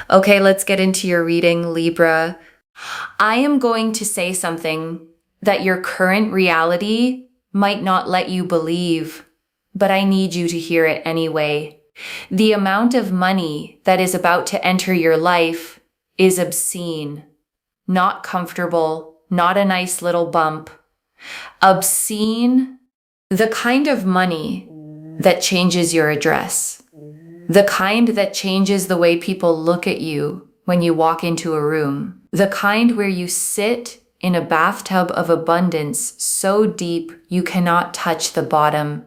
Okay, let's get into your reading, Libra. I am going to say something that your current reality might not let you believe, but I need you to hear it anyway. The amount of money that is about to enter your life is obscene, not comfortable, not a nice little bump. Obscene, the kind of money that changes your address. The kind that changes the way people look at you when you walk into a room. The kind where you sit in a bathtub of abundance so deep you cannot touch the bottom.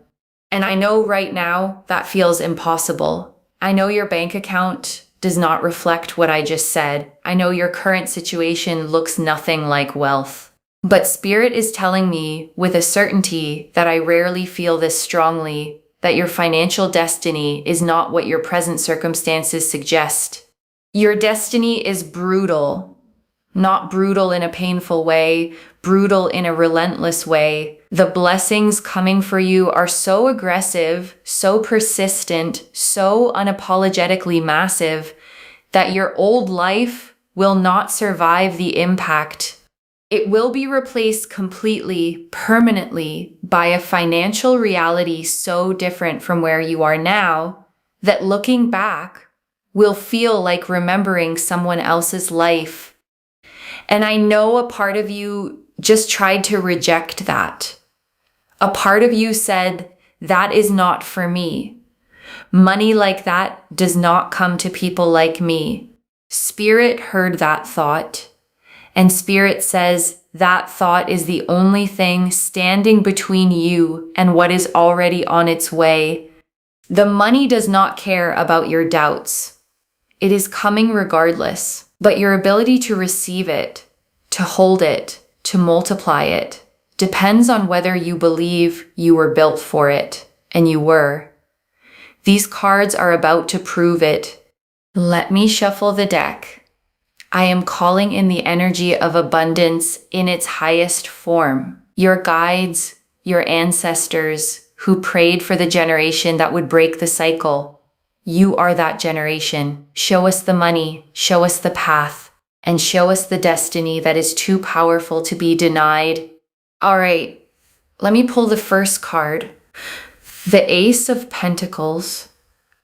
And I know right now that feels impossible. I know your bank account does not reflect what I just said. I know your current situation looks nothing like wealth. But Spirit is telling me with a certainty that I rarely feel this strongly, that your financial destiny is not what your present circumstances suggest. Your destiny is brutal, not brutal in a painful way, brutal in a relentless way. The blessings coming for you are so aggressive, so persistent, so unapologetically massive that your old life will not survive the impact. It will be replaced completely, permanently, by a financial reality so different from where you are now that looking back will feel like remembering someone else's life. And I know a part of you just tried to reject that. A part of you said, that is not for me. Money like that does not come to people like me. Spirit heard that thought. And Spirit says that thought is the only thing standing between you and what is already on its way. The money does not care about your doubts. It is coming regardless, but your ability to receive it, to hold it, to multiply it, depends on whether you believe you were built for it, and you were. These cards are about to prove it. Let me shuffle the deck. I am calling in the energy of abundance in its highest form. Your guides, your ancestors who prayed for the generation that would break the cycle. You are that generation. Show us the money, show us the path, and show us the destiny that is too powerful to be denied. All right, let me pull the first card. The Ace of Pentacles.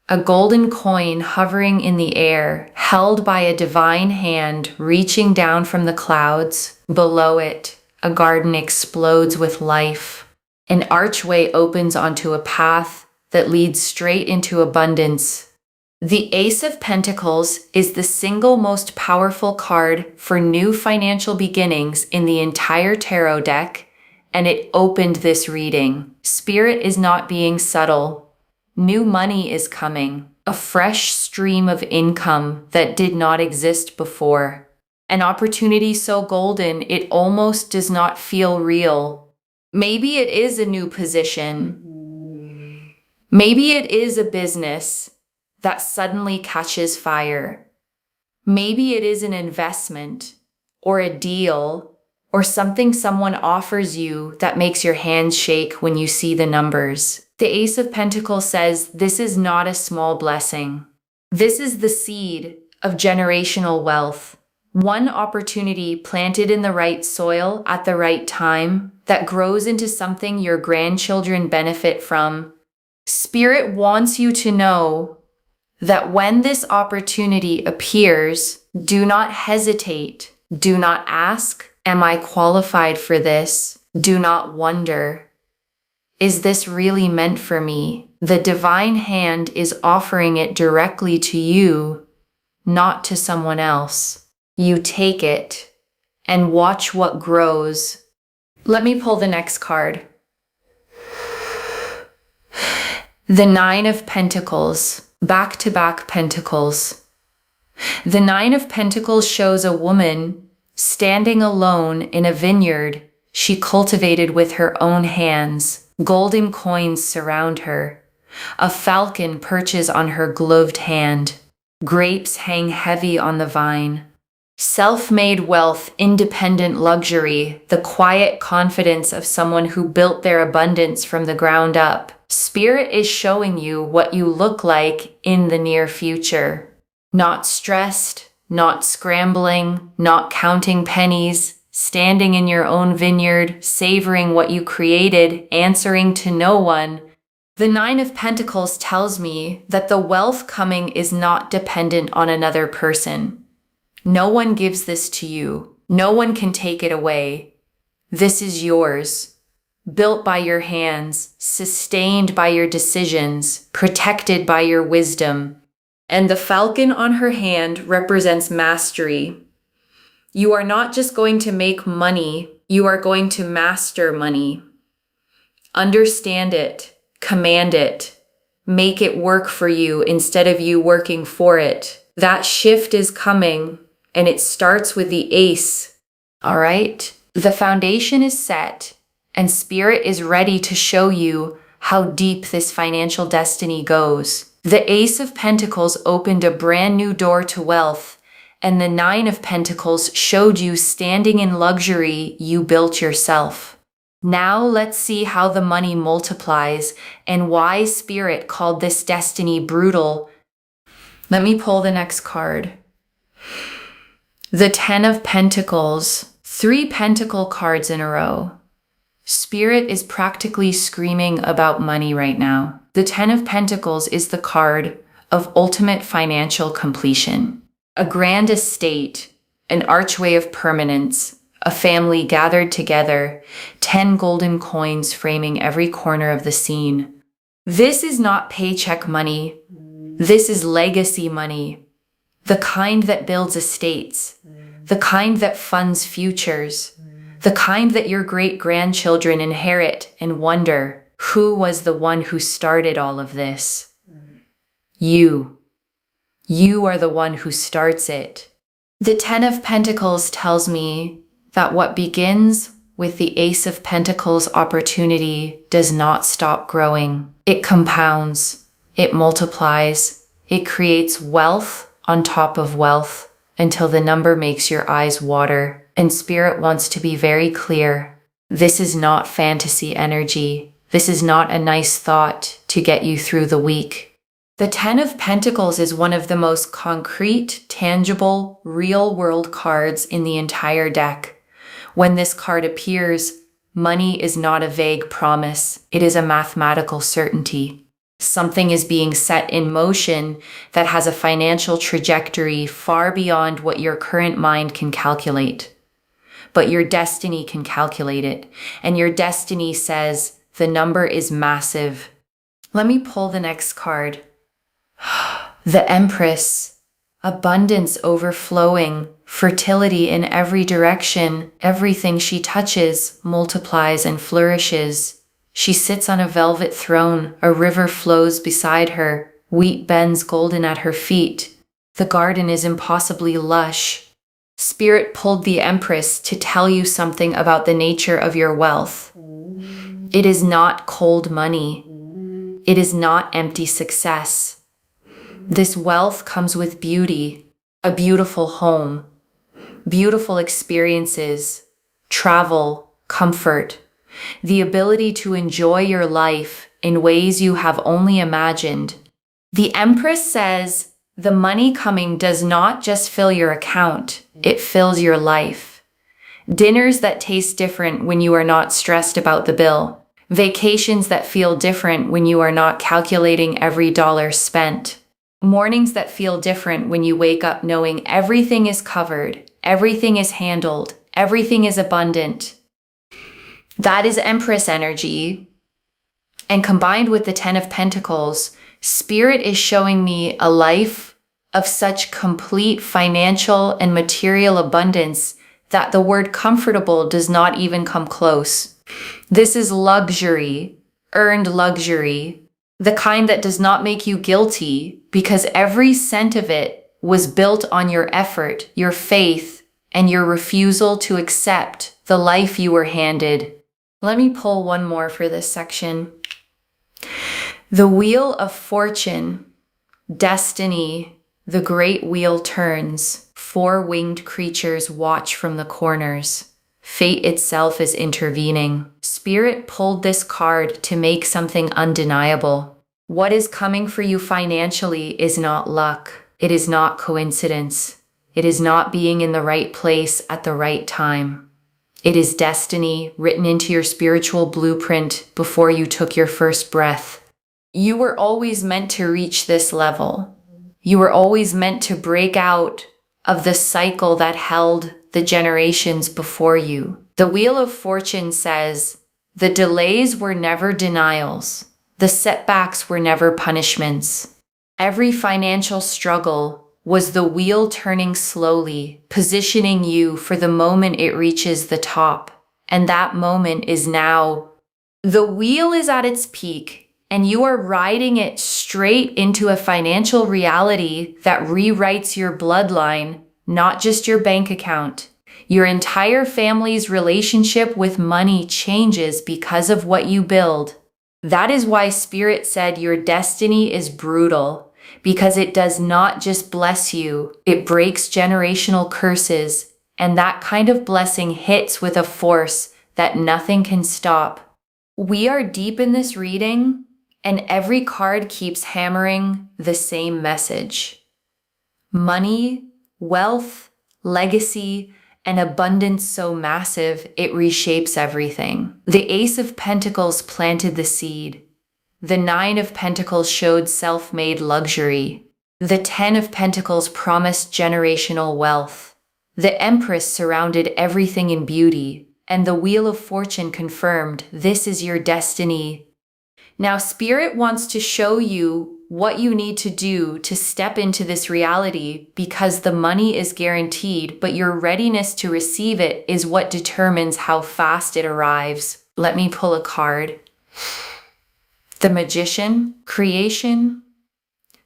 A golden coin hovering in the air, held by a divine hand reaching down from the clouds. Below it, a garden explodes with life. An archway opens onto a path that leads straight into abundance. The Ace of Pentacles is the single most powerful card for new financial beginnings in the entire tarot deck, and it opened this reading. Spirit is not being subtle. New money is coming, a fresh stream of income that did not exist before. An opportunity so golden it almost does not feel real. Maybe it is a new position. Maybe it is a business that suddenly catches fire. Maybe it is an investment or a deal or something someone offers you that makes your hands shake when you see the numbers. The Ace of Pentacles says this is not a small blessing. This is the seed of generational wealth. One opportunity planted in the right soil at the right time that grows into something your grandchildren benefit from. Spirit wants you to know that when this opportunity appears, do not hesitate. Do not ask, am I qualified for this? Do not wonder, is this really meant for me? The divine hand is offering it directly to you, not to someone else. You take it and watch what grows. Let me pull the next card. The Nine of Pentacles, back-to-back Pentacles. The Nine of Pentacles shows a woman standing alone in a vineyard she cultivated with her own hands. Golden coins surround her. A falcon perches on her gloved hand. Grapes hang heavy on the vine. Self-made wealth, independent luxury, the quiet confidence of someone who built their abundance from the ground up. Spirit is showing you what you look like in the near future. Not stressed, not scrambling, not counting pennies, standing in your own vineyard, savoring what you created, answering to no one. The Nine of Pentacles tells me that the wealth coming is not dependent on another person. No one gives this to you. No one can take it away. This is yours, built by your hands, sustained by your decisions, protected by your wisdom. And the falcon on her hand represents mastery. You are not just going to make money, you are going to master money. Understand it, command it, make it work for you instead of you working for it. That shift is coming, and it starts with the ace. All right? The foundation is set, and Spirit is ready to show you how deep this financial destiny goes. The Ace of Pentacles opened a brand new door to wealth, and the Nine of Pentacles showed you standing in luxury you built yourself. Now let's see how the money multiplies and why Spirit called this destiny brutal. Let me pull the next card. The Ten of Pentacles. 3 Pentacle cards in a row. Spirit is practically screaming about money right now. The Ten of Pentacles is the card of ultimate financial completion. A grand estate, an archway of permanence, a family gathered together, 10 golden coins framing every corner of the scene. This is not paycheck money. This is legacy money. The kind that builds estates. The kind that funds futures. The kind that your great-grandchildren inherit and wonder, who was the one who started all of this? You. You are the one who starts it. The Ten of Pentacles tells me that what begins with the Ace of Pentacles opportunity does not stop growing. It compounds, it multiplies, it creates wealth on top of wealth until the number makes your eyes water. And Spirit wants to be very clear. This is not fantasy energy. This is not a nice thought to get you through the week. The Ten of Pentacles is one of the most concrete, tangible, real-world cards in the entire deck. When this card appears, money is not a vague promise. It is a mathematical certainty. Something is being set in motion that has a financial trajectory far beyond what your current mind can calculate. But your destiny can calculate it, and your destiny says the number is massive. Let me pull the next card. The Empress. Abundance overflowing, fertility in every direction. Everything she touches multiplies and flourishes. She sits on a velvet throne. A river flows beside her. Wheat bends golden at her feet. The garden is impossibly lush. Spirit pulled the Empress to tell you something about the nature of your wealth. It is not cold money. It is not empty success. This wealth comes with beauty, a beautiful home, beautiful experiences, travel, comfort, the ability to enjoy your life in ways you have only imagined. The Empress says the money coming does not just fill your account, it fills your life. Dinners that taste different when you are not stressed about the bill. Vacations that feel different when you are not calculating every dollar spent. Mornings that feel different when you wake up knowing everything is covered, everything is handled, everything is abundant. That is Empress energy. And combined with the Ten of Pentacles, Spirit is showing me a life of such complete financial and material abundance that the word comfortable does not even come close. This is luxury, earned luxury, the kind that does not make you guilty because every cent of it was built on your effort, your faith, and your refusal to accept the life you were handed. Let me pull one more for this section. The Wheel of Fortune, destiny, the great wheel turns. 4 winged creatures watch from the corners. Fate itself is intervening. Spirit pulled this card to make something undeniable. What is coming for you financially is not luck. It is not coincidence. It is not being in the right place at the right time. It is destiny written into your spiritual blueprint before you took your first breath. You were always meant to reach this level. You were always meant to break out of the cycle that held the generations before you. The Wheel of Fortune says, the delays were never denials. The setbacks were never punishments. Every financial struggle was the wheel turning slowly, positioning you for the moment it reaches the top. And that moment is now. The wheel is at its peak, and you are riding it straight into a financial reality that rewrites your bloodline, not just your bank account. Your entire family's relationship with money changes because of what you build. That is why Spirit said your destiny is brutal, because it does not just bless you, it breaks generational curses, and that kind of blessing hits with a force that nothing can stop. We are deep in this reading, and every card keeps hammering the same message. Money, wealth, legacy, an abundance so massive it reshapes everything. The Ace of Pentacles planted the seed. The Nine of Pentacles showed self-made luxury. The Ten of Pentacles promised generational wealth. The Empress surrounded everything in beauty, and the Wheel of Fortune confirmed this is your destiny. Now, Spirit wants to show you what you need to do to step into this reality, because the money is guaranteed, but your readiness to receive it is what determines how fast it arrives. Let me pull a card. The Magician, creation,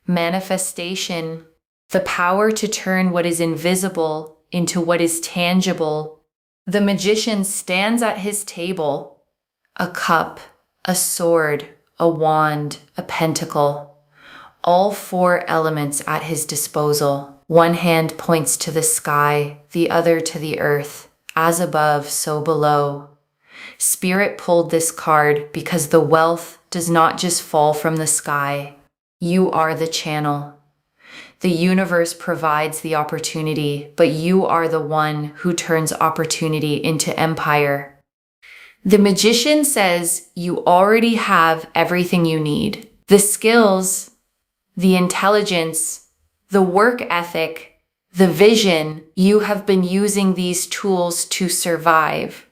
manifestation, the power to turn what is invisible into what is tangible. The Magician stands at his table, a cup, a sword, a wand, a pentacle. All four elements at his disposal. One hand points to the sky, the other to the earth. As above, so below. Spirit pulled this card because the wealth does not just fall from the sky. You are the channel. The universe provides the opportunity, but you are the one who turns opportunity into empire. The Magician says you already have everything you need. The skills, the intelligence, the work ethic, the vision. You have been using these tools to survive.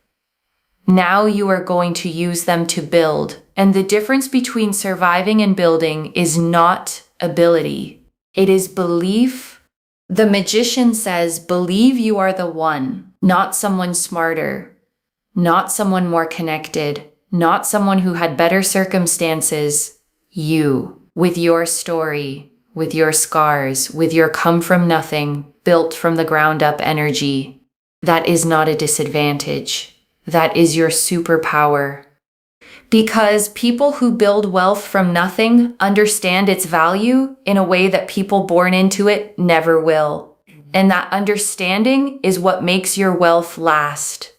Now you are going to use them to build. And the difference between surviving and building is not ability. It is belief. The Magician says, believe you are the one, not someone smarter, not someone more connected, not someone who had better circumstances. You. With your story, with your scars, with your come from nothing, built from the ground up energy. That is not a disadvantage. That is your superpower. Because people who build wealth from nothing understand its value in a way that people born into it never will. And that understanding is what makes your wealth last.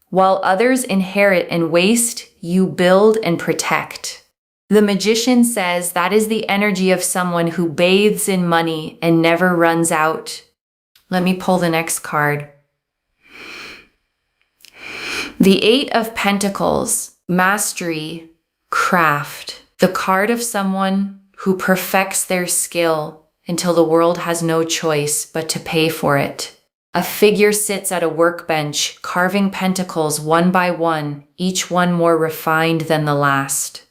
While others inherit and waste, you build and protect. The Magician says that is the energy of someone who bathes in money and never runs out. Let me pull the next card. The Eight of Pentacles, mastery, craft. The card of someone who perfects their skill until the world has no choice but to pay for it. A figure sits at a workbench, carving pentacles one by one, each one more refined than the last.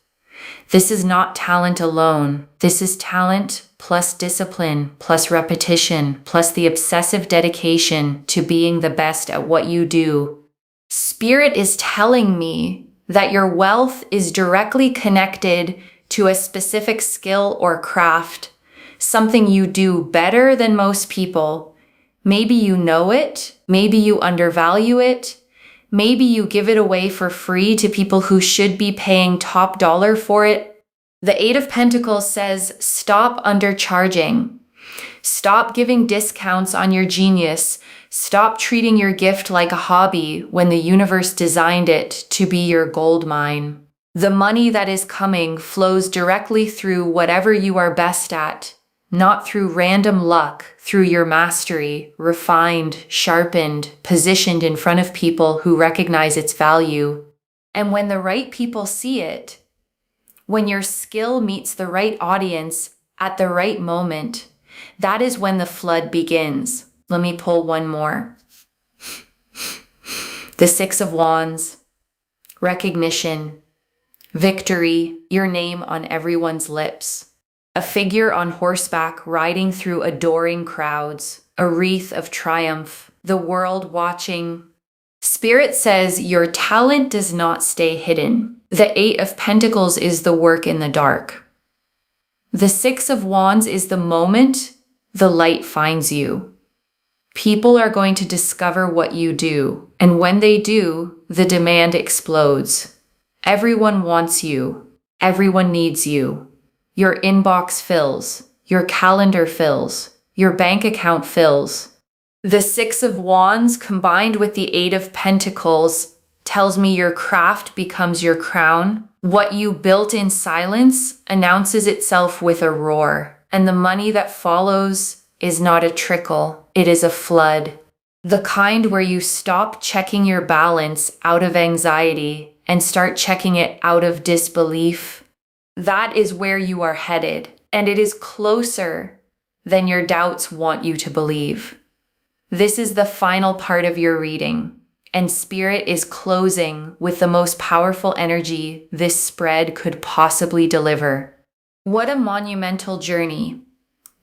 This is not talent alone. This is talent plus discipline, plus repetition, plus the obsessive dedication to being the best at what you do. Spirit is telling me that your wealth is directly connected to a specific skill or craft, something you do better than most people. Maybe you know it, maybe you undervalue it, maybe you give it away for free to people who should be paying top dollar for it. The Eight of Pentacles says, stop undercharging. Stop giving discounts on your genius. Stop treating your gift like a hobby when the universe designed it to be your gold mine. The money that is coming flows directly through whatever you are best at. not through random luck, through your mastery, refined, sharpened, positioned in front of people who recognize its value. And when the right people see it, when your skill meets the right audience at the right moment, that is when the flood begins. Let me pull one more. The Six of Wands, recognition, victory, your name on everyone's lips. A figure on horseback riding through adoring crowds, a wreath of triumph, the world watching. Spirit says your talent does not stay hidden. The Eight of Pentacles is the work in the dark. The Six of Wands is the moment the light finds you. People are going to discover what you do, and when they do, the demand explodes. Everyone wants you. Everyone needs you. Your inbox fills. Your calendar fills. Your bank account fills. The Six of Wands combined with the Eight of Pentacles tells me your craft becomes your crown. What you built in silence announces itself with a roar, and the money that follows is not a trickle, it is a flood. The kind where you stop checking your balance out of anxiety and start checking it out of disbelief. That is where you are headed, and it is closer than your doubts want you to believe. This is the final part of your reading, and Spirit is closing with the most powerful energy this spread could possibly deliver. What a monumental journey.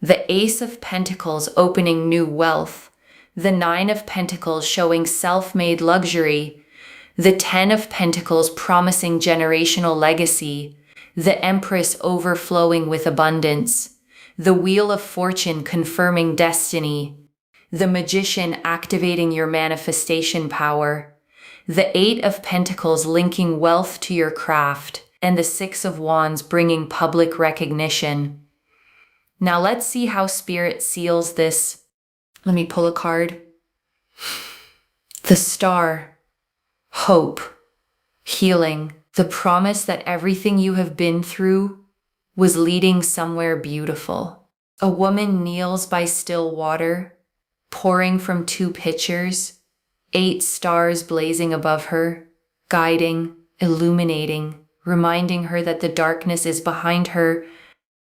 The Ace of Pentacles opening new wealth, the Nine of Pentacles showing self-made luxury, the Ten of Pentacles promising generational legacy, the Empress overflowing with abundance, the Wheel of Fortune confirming destiny, the Magician activating your manifestation power, the Eight of Pentacles linking wealth to your craft, and the Six of Wands bringing public recognition. Now let's see how Spirit seals this. Let me pull a card. The Star, hope, healing, the promise that everything you have been through was leading somewhere beautiful. A woman kneels by still water, pouring from two pitchers, 8 stars blazing above her, guiding, illuminating, reminding her that the darkness is behind her.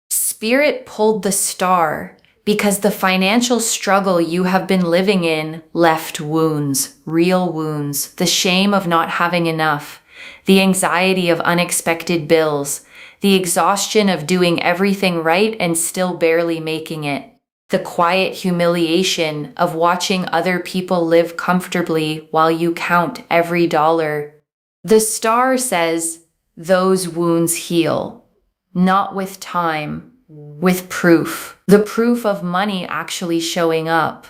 Spirit pulled the star because the financial struggle you have been living in left wounds, real wounds, the shame of not having enough, the anxiety of unexpected bills, the exhaustion of doing everything right and still barely making it, the quiet humiliation of watching other people live comfortably while you count every dollar. The star says those wounds heal, not with time, with proof. The proof of money actually showing up.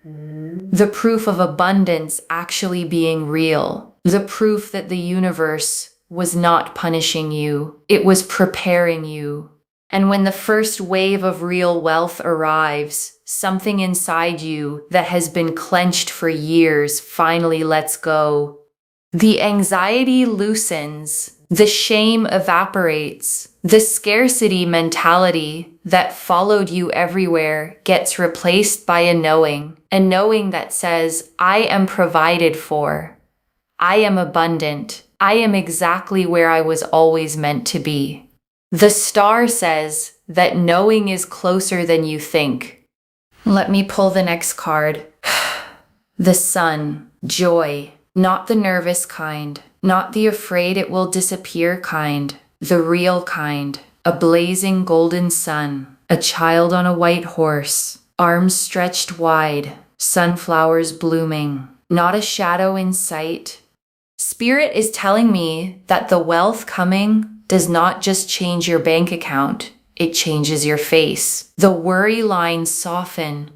The proof of abundance actually being real. The proof that the universe was not punishing you. It was preparing you. And when the first wave of real wealth arrives, something inside you that has been clenched for years finally lets go. The anxiety loosens. The shame evaporates. The scarcity mentality that followed you everywhere gets replaced by a knowing that says, I am provided for. I am abundant. I am exactly where I was always meant to be. The star says that knowing is closer than you think. Let me pull the next card. The Sun, joy, not the nervous kind. Not the afraid it will disappear kind, the real kind, a blazing golden sun, a child on a white horse, arms stretched wide, sunflowers blooming, not a shadow in sight. Spirit is telling me that the wealth coming does not just change your bank account, it changes your face. The worry lines soften,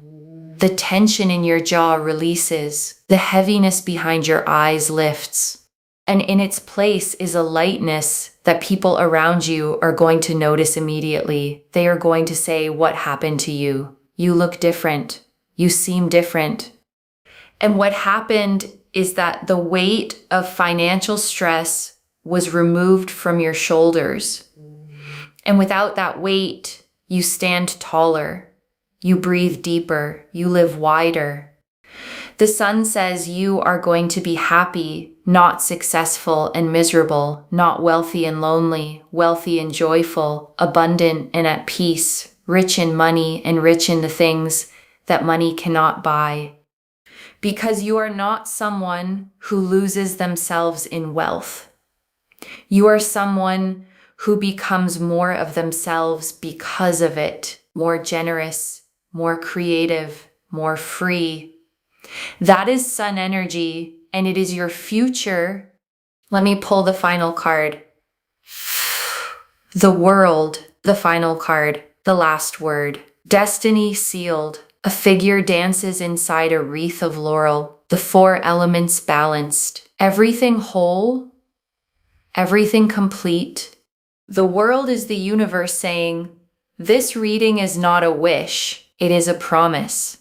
the tension in your jaw releases, the heaviness behind your eyes lifts. And in its place is a lightness that people around you are going to notice immediately. They are going to say, what happened to you? You look different. You seem different. And what happened is that the weight of financial stress was removed from your shoulders. And without that weight, you stand taller, you breathe deeper, you live wider. The sun says you are going to be happy, not successful and miserable, not wealthy and lonely, wealthy and joyful, abundant and at peace, rich in money and rich in the things that money cannot buy. Because you are not someone who loses themselves in wealth. You are someone who becomes more of themselves because of it, more generous, more creative, more free. That is sun energy, and it is your future. Let me pull the final card. The world, the final card, the last word. Destiny sealed. A figure dances inside a wreath of laurel. The four elements balanced. Everything whole, everything complete. The world is the universe saying, this reading is not a wish, it is a promise.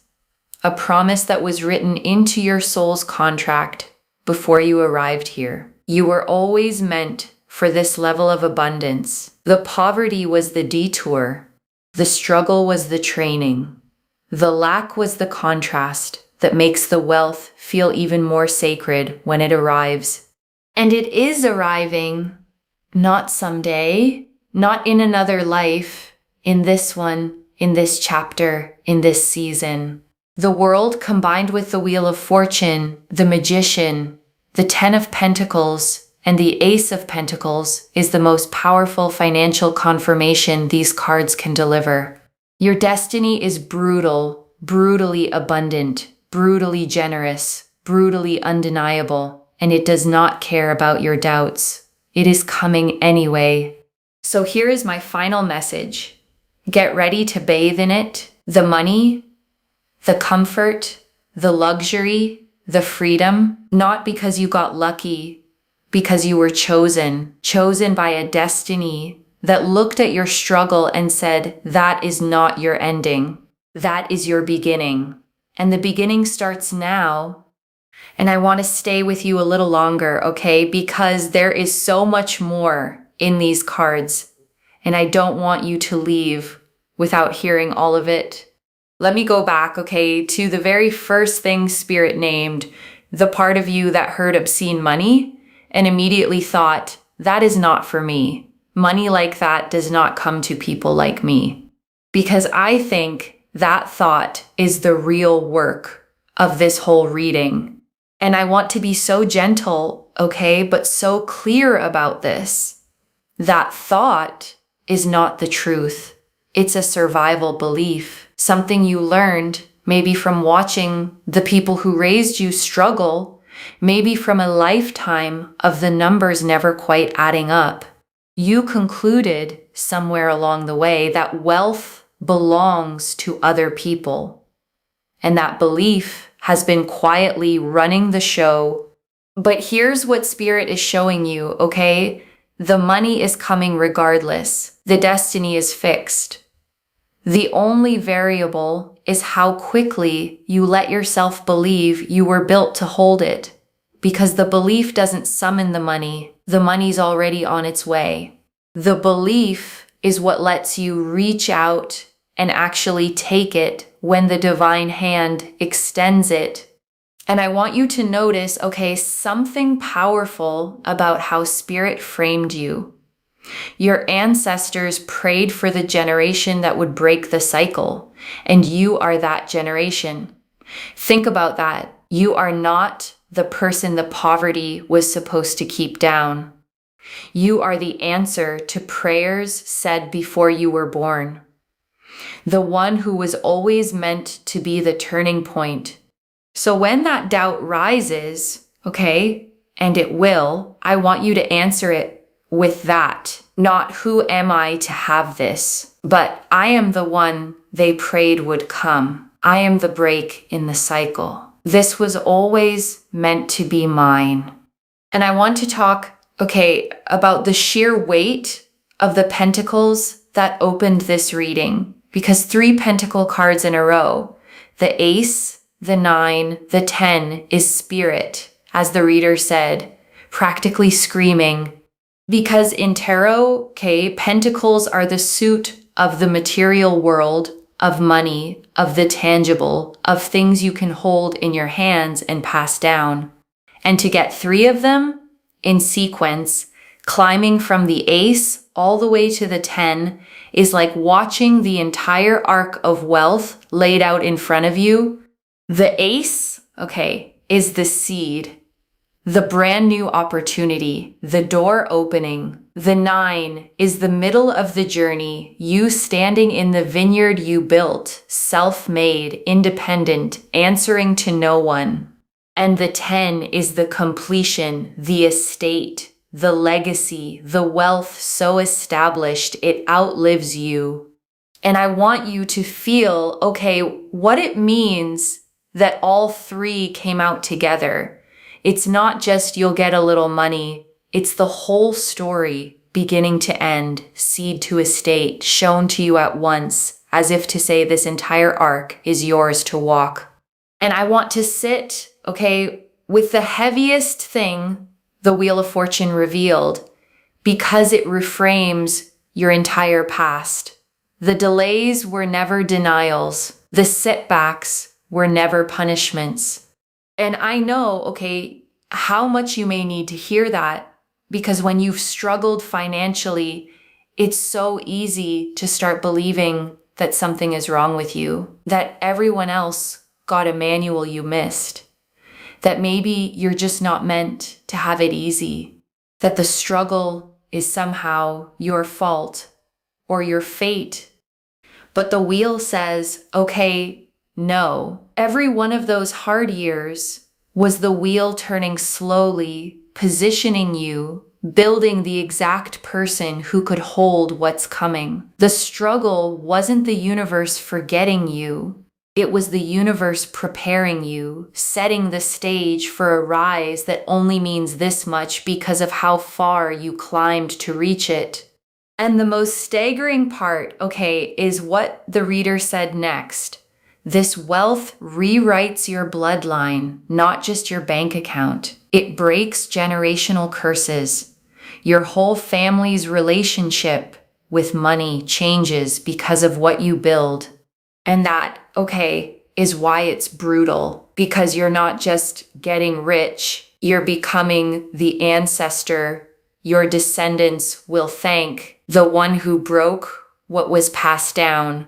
A promise that was written into your soul's contract before you arrived here. You were always meant for this level of abundance. The poverty was the detour. The struggle was the training. The lack was the contrast that makes the wealth feel even more sacred when it arrives. And it is arriving, not someday, not in another life, in this one, in this chapter, in this season. The world combined with the Wheel of Fortune, the Magician, the Ten of Pentacles, and the Ace of Pentacles is the most powerful financial confirmation these cards can deliver. Your destiny is brutal, brutally abundant, brutally generous, brutally undeniable, and it does not care about your doubts. It is coming anyway. So here is my final message. Get ready to bathe in it. The money, the comfort, the luxury, the freedom, not because you got lucky, because you were chosen by a destiny that looked at your struggle and said, that is not your ending. That is your beginning. And the beginning starts now. And I want to stay with you a little longer, okay? Because there is so much more in these cards. And I don't want you to leave without hearing all of it. Let me go back, okay, to the very first thing Spirit named, the part of you that heard obscene money and immediately thought, that is not for me. Money like that does not come to people like me. Because I think that thought is the real work of this whole reading. And I want to be so gentle, okay, but so clear about this. That thought is not the truth. It's a survival belief. Something you learned, maybe from watching the people who raised you struggle, maybe from a lifetime of the numbers never quite adding up. You concluded somewhere along the way that wealth belongs to other people. And that belief has been quietly running the show. But here's what Spirit is showing you, okay? The money is coming regardless. The destiny is fixed. The only variable is how quickly you let yourself believe you were built to hold it. Because the belief doesn't summon the money's already on its way. The belief is what lets you reach out and actually take it when the divine hand extends it. And I want you to notice, okay, something powerful about how Spirit framed you. Your ancestors prayed for the generation that would break the cycle, and you are that generation. Think about that. You are not the person the poverty was supposed to keep down. You are the answer to prayers said before you were born. The one who was always meant to be the turning point. So when that doubt rises, okay, and it will, I want you to answer it with that. Not who am I to have this, but I am the one they prayed would come. I am the break in the cycle. This was always meant to be mine. And I want to talk, okay, about the sheer weight of the pentacles that opened this reading. Because 3 pentacle cards in a row, the Ace, the 9, the 10 is Spirit, as the reader said, practically screaming. Because in tarot, okay, pentacles are the suit of the material world, of money, of the tangible, of things you can hold in your hands and pass down. And to get 3 of them in sequence, climbing from the Ace all the way to the 10, is like watching the entire arc of wealth laid out in front of you. The Ace, is the seed, the brand new opportunity, the door opening. The 9 is the middle of the journey, you standing in the vineyard you built, self-made, independent, answering to no one. And the 10 is the completion, the estate, the legacy, the wealth so established it outlives you. And I want you to feel, what it means that all 3 came out together. It's not just you'll get a little money. It's the whole story, beginning to end, seed to estate, shown to you at once, as if to say this entire arc is yours to walk. And I want to sit, with the heaviest thing the Wheel of Fortune revealed, because it reframes your entire past. The delays were never denials. The setbacks were never punishments. And I know, how much you may need to hear that, because when you've struggled financially, it's so easy to start believing that something is wrong with you, that everyone else got a manual you missed, that maybe you're just not meant to have it easy, that the struggle is somehow your fault or your fate. But the wheel says, no. Every one of those hard years was the wheel turning slowly, positioning you, building the exact person who could hold what's coming. The struggle wasn't the universe forgetting you. It was the universe preparing you, setting the stage for a rise that only means this much because of how far you climbed to reach it. And the most staggering part, is what the reader said next. This wealth rewrites your bloodline, not just your bank account. It breaks generational curses. Your whole family's relationship with money changes because of what you build. And that, is why it's brutal. Because you're not just getting rich, you're becoming the ancestor your descendants will thank, the one who broke what was passed down,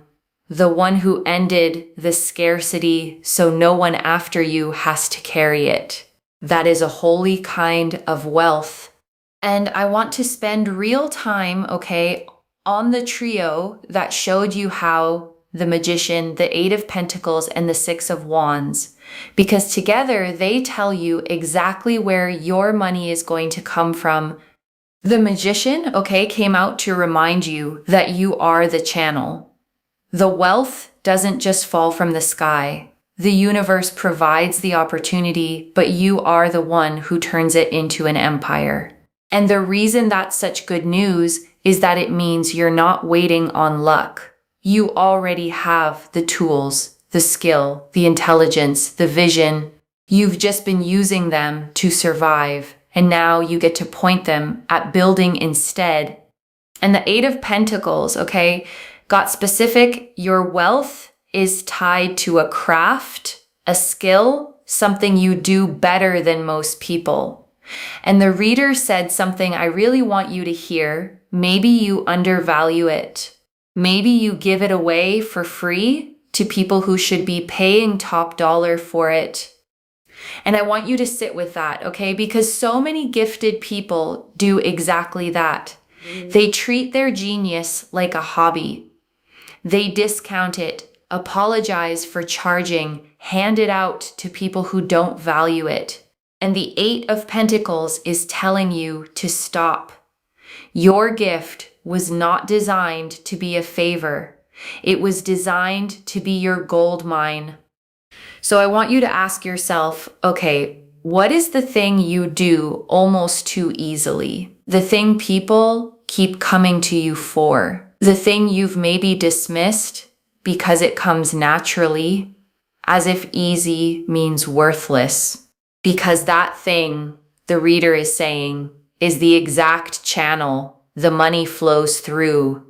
the one who ended the scarcity so no one after you has to carry it. That is a holy kind of wealth. And I want to spend real time, on the trio that showed you how the Magician, the 8 of Pentacles, and the 6 of Wands, because together they tell you exactly where your money is going to come from. The Magician, came out to remind you that you are the channel. The wealth doesn't just fall from the sky. The universe provides the opportunity, but you are the one who turns it into an empire. And the reason that's such good news is that it means you're not waiting on luck. You already have the tools, the skill, the intelligence, the vision. You've just been using them to survive, and now you get to point them at building instead. And the 8 of Pentacles, got specific. Your wealth is tied to a craft, a skill, something you do better than most people. And the reader said something I really want you to hear. Maybe you undervalue it. Maybe you give it away for free to people who should be paying top dollar for it. And I want you to sit with that, because so many gifted people do exactly that. They treat their genius like a hobby. They discount it, apologize for charging, hand it out to people who don't value it. And the 8 of Pentacles is telling you to stop. Your gift was not designed to be a favor. It was designed to be your gold mine. So I want you to ask yourself, what is the thing you do almost too easily? The thing people keep coming to you for? The thing you've maybe dismissed because it comes naturally, as if easy means worthless? Because that thing, the reader is saying, is the exact channel the money flows through.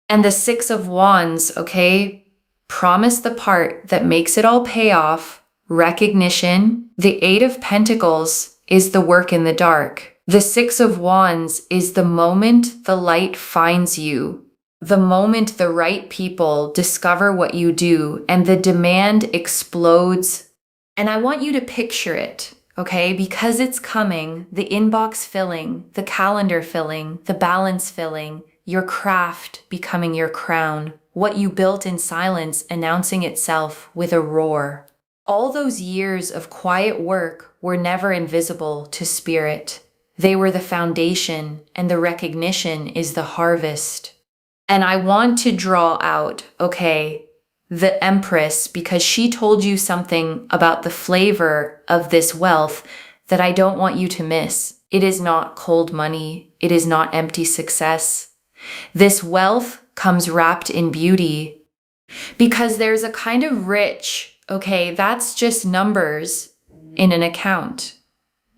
And the Six of Wands, okay, promise the part that makes it all pay off, recognition. The Eight of Pentacles is the work in the dark. The Six of Wands is the moment the light finds you, the moment the right people discover what you do and the demand explodes. And I want you to picture it, okay? Because it's coming, the inbox filling, the calendar filling, the balance filling, your craft becoming your crown, what you built in silence announcing itself with a roar. All those years of quiet work were never invisible to spirit. They were the foundation, and the recognition is the harvest. And I want to draw out, okay, the Empress, because she told you something about the flavor of this wealth that I don't want you to miss. It is not cold money. It is not empty success. This wealth comes wrapped in beauty because there's a kind of rich, okay, that's just numbers in an account.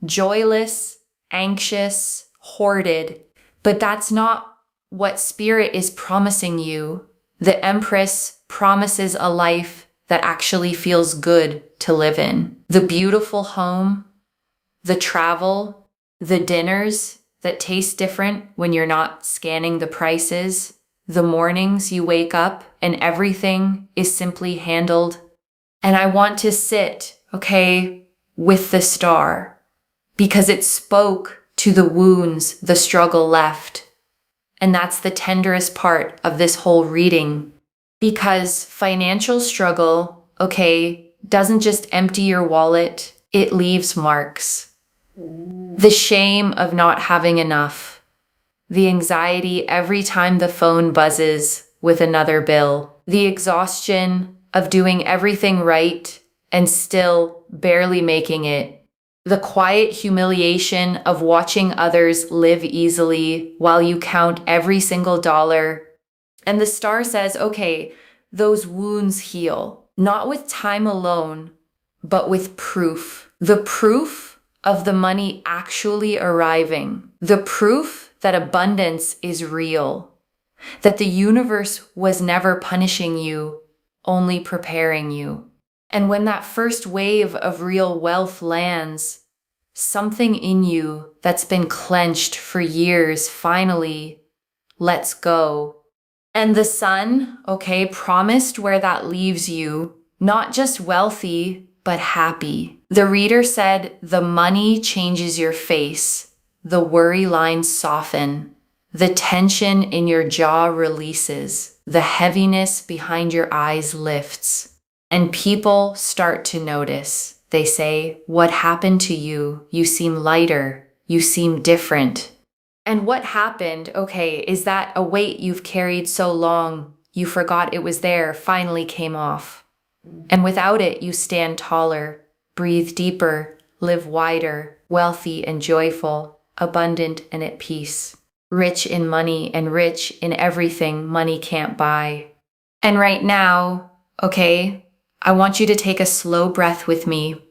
Joyless, anxious, hoarded, but that's not what Spirit is promising you. The Empress promises a life that actually feels good to live in. The beautiful home, the travel, the dinners that taste different when you're not scanning the prices, the mornings you wake up and everything is simply handled. And I want to sit, okay, with the star because it spoke to the wounds the struggle left. And that's the tenderest part of this whole reading, because financial struggle, okay, doesn't just empty your wallet, it leaves marks. The shame of not having enough, the anxiety every time the phone buzzes with another bill, the exhaustion of doing everything right and still barely making it, the quiet humiliation of watching others live easily while you count every single dollar. And the star says, okay, those wounds heal, not with time alone, but with proof. The proof of the money actually arriving. The proof that abundance is real. That the universe was never punishing you, only preparing you. And when that first wave of real wealth lands, something in you that's been clenched for years finally lets go. And the sun, okay, promised where that leaves you, not just wealthy, but happy. The reader said, the money changes your face. The worry lines soften. The tension in your jaw releases. The heaviness behind your eyes lifts. And people start to notice. They say, what happened to you? You seem lighter. You seem different. And what happened, okay, is that a weight you've carried so long, you forgot it was there, finally came off. And without it, you stand taller, breathe deeper, live wider, wealthy and joyful, abundant and at peace, rich in money and rich in everything money can't buy. And right now, okay, I want you to take a slow breath with me.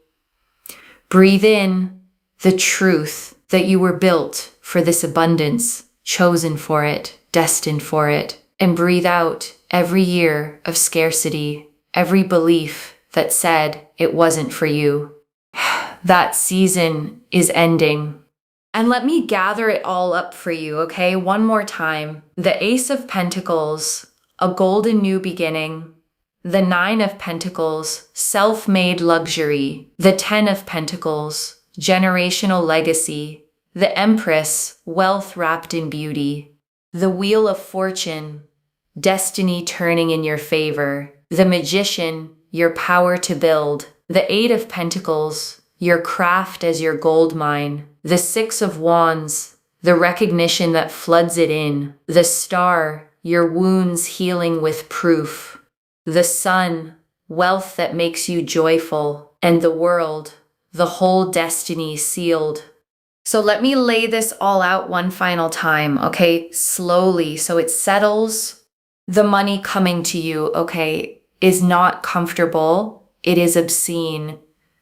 Breathe in the truth that you were built for this abundance, chosen for it, destined for it, and breathe out every year of scarcity, every belief that said it wasn't for you. That season is ending. And let me gather it all up for you, okay? One more time. The Ace of Pentacles, a golden new beginning. The Nine of Pentacles, self-made luxury. The Ten of Pentacles, generational legacy. The Empress, wealth wrapped in beauty. The Wheel of Fortune, destiny turning in your favor. The Magician, your power to build. The Eight of Pentacles, your craft as your gold mine. The Six of Wands, the recognition that floods it in. The Star, your wounds healing with proof. The Sun, wealth that makes you joyful. And the World, the whole destiny sealed. So let me lay this all out one final time, okay? Slowly, so it settles. The money coming to you, okay, is not comfortable. It is obscene.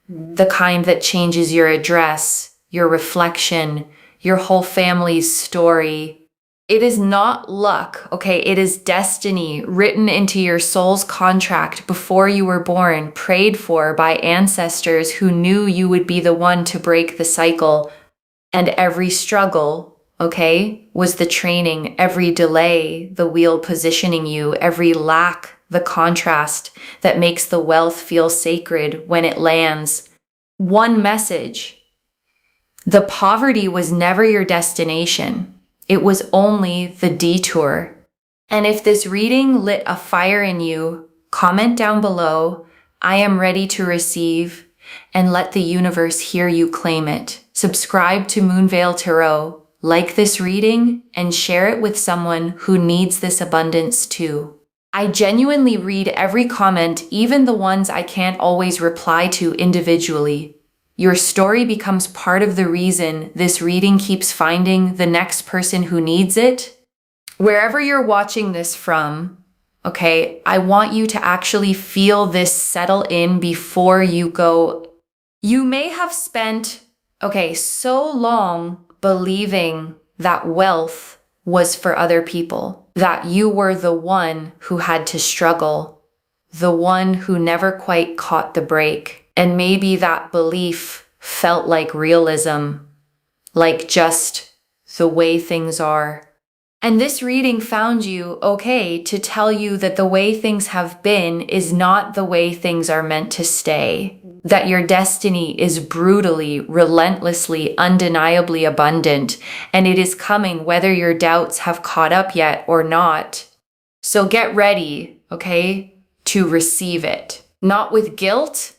The kind that changes your address, your reflection, your whole family's story. It is not luck, okay? It is destiny written into your soul's contract before you were born, prayed for by ancestors who knew you would be the one to break the cycle. And every struggle, okay, was the training, every delay, the wheel positioning you, every lack, the contrast that makes the wealth feel sacred when it lands. One message: the poverty was never your destination. It was only the detour. And if this reading lit a fire in you, comment down below, I am ready to receive, and let the universe hear you claim it. Subscribe to Moonveil Tarot, like this reading, and share it with someone who needs this abundance too. I genuinely read every comment, even the ones I can't always reply to individually. Your story becomes part of the reason this reading keeps finding the next person who needs it. Wherever you're watching this from, okay, I want you to actually feel this settle in before you go. You may have spent, so long believing that wealth was for other people, that you were the one who had to struggle, the one who never quite caught the break. And maybe that belief felt like realism, like just the way things are. And this reading found you, to tell you that the way things have been is not the way things are meant to stay. That your destiny is brutally, relentlessly, undeniably abundant, and it is coming whether your doubts have caught up yet or not. So get ready, to receive it. Not with guilt,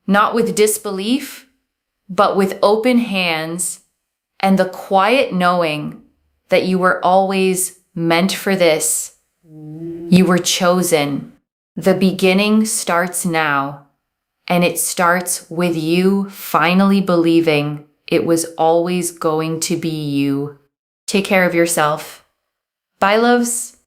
not with disbelief, but with open hands and the quiet knowing that you were always meant for this. You were chosen. The beginning starts now, and it starts with you finally believing it was always going to be you. Take care of yourself. Bye, loves.